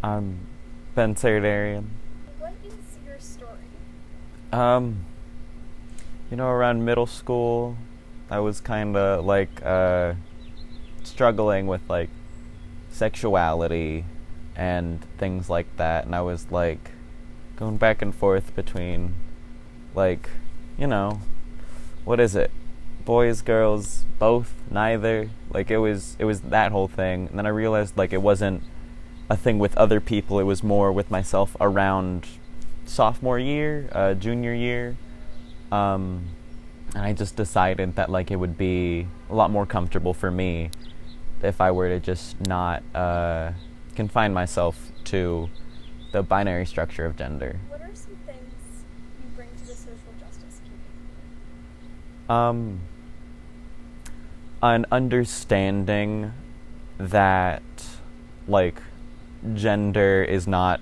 I'm Pensardarian. What is your story? Um, Around middle school, I was kind of struggling with like sexuality and things like that, and I was like going back and forth between like, you know, what is it? Boys, girls, both, neither. Like it was that whole thing, and then I realized like it wasn't a thing with other people. It was more with myself around sophomore year, junior year, and I just decided that like it would be a lot more comfortable for me if I were to just not confine myself to the binary structure of gender. What are some things you bring to the social justice community? Um, an understanding that like gender is not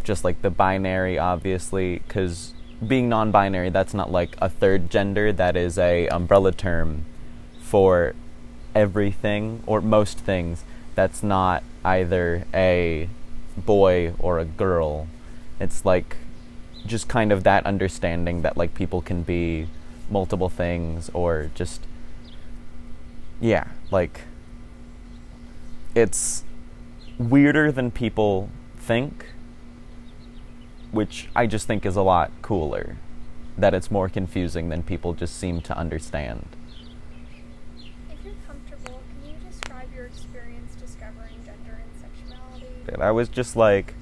just like the binary, obviously, because being non-binary, that's not like a third gender. That is a umbrella term for everything or most things that's not either a boy or a girl. It's like just kind of that understanding that like people can be multiple things, or just, yeah, like it's weirder than people think, which I just think is a lot cooler. That it's more confusing than people just seem to understand. If you're comfortable, can you describe your experience discovering gender and sexuality? And I was just like,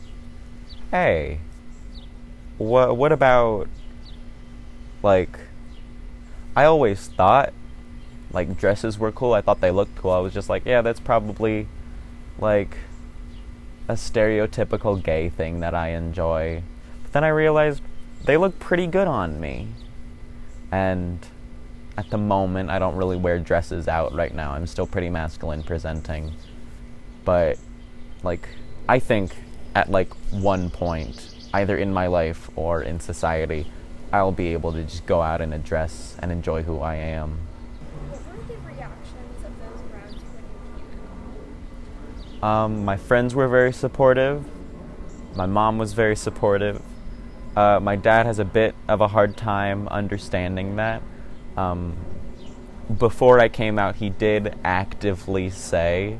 hey, what about, like, I always thought, like, dresses were cool. I thought they looked cool. I was just like, yeah, that's probably, like, a stereotypical gay thing that I enjoy. But then I realized they look pretty good on me. And at the moment, I don't really wear dresses out right now. I'm still pretty masculine presenting. But, like, I think at, like, one point, either in my life or in society, I'll be able to just go out in a dress and enjoy who I am. What were the reactions of those around you when you came My friends were very supportive. My mom was very supportive. My dad has a bit of a hard time understanding that. Um, Before I came out, he did actively say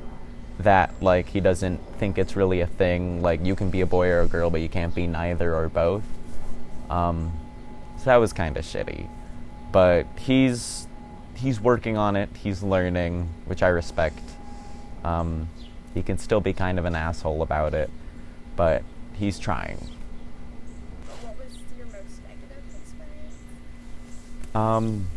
that, like, he doesn't think it's really a thing. Like, you can be a boy or a girl, but you can't be neither or both. So that was kind of shitty. But he's working on it. He's learning, which I respect. He can still be kind of an asshole about it, but he's trying. What was your most negative experience? Um,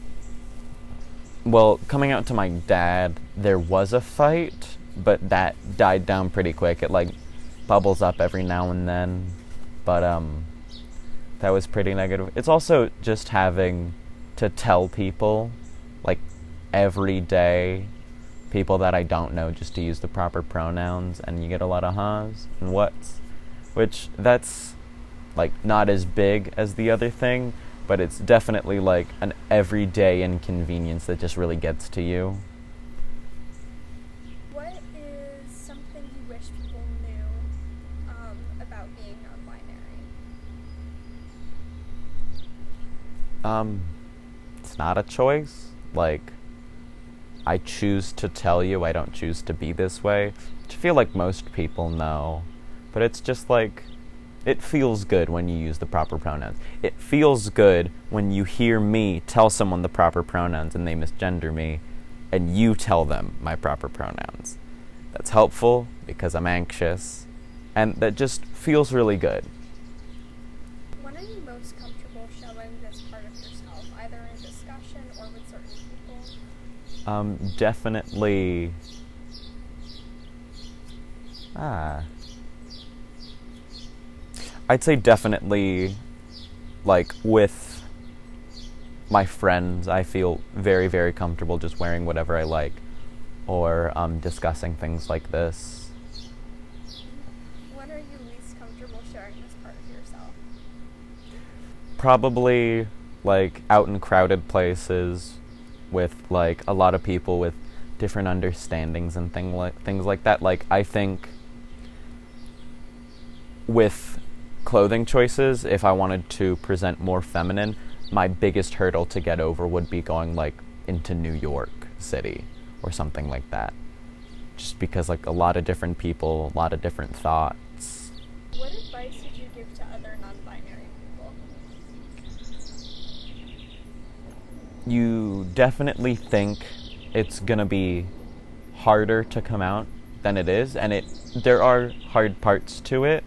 well, coming out to my dad, there was a fight, but that died down pretty quick. It like bubbles up every now and then, but that was pretty negative. It's also just having to tell people, like, every day, people that I don't know, just to use the proper pronouns, and you get a lot of huhs and whats, which that's like not as big as the other thing, but it's definitely like an everyday inconvenience that just really gets to you. What is something you wish people knew about being non-binary? It's not a choice. Like, I choose to tell you I don't choose to be this way, which I feel like most people know. But it's just like, it feels good when you use the proper pronouns. It feels good when you hear me tell someone the proper pronouns and they misgender me, and you tell them my proper pronouns. That's helpful because I'm anxious, and that just feels really good. When are you most comfortable showing this part of yourself, either in discussion or with certain people? Definitely. I'd say definitely, like, with my friends, I feel very, very comfortable just wearing whatever I like, or discussing things like this. When are you least comfortable sharing this part of yourself? Probably, like, out in crowded places with, like, a lot of people with different understandings and things like that. Like, I think with clothing choices, if I wanted to present more feminine, my biggest hurdle to get over would be going like into New York City or something like that. Just because like a lot of different people, a lot of different thoughts. What advice would you give to other non-binary people? You definitely think it's gonna be harder to come out than it is, and there are hard parts to it,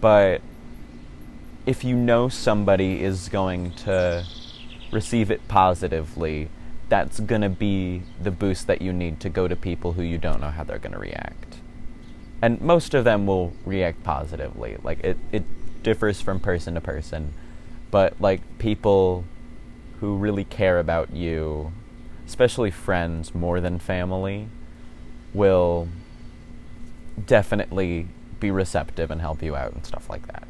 but if you know somebody is going to receive it positively, that's gonna be the boost that you need to go to people who you don't know how they're gonna react. And most of them will react positively. Like, it differs from person to person, but like people who really care about you, especially friends more than family, will definitely be receptive and help you out and stuff like that.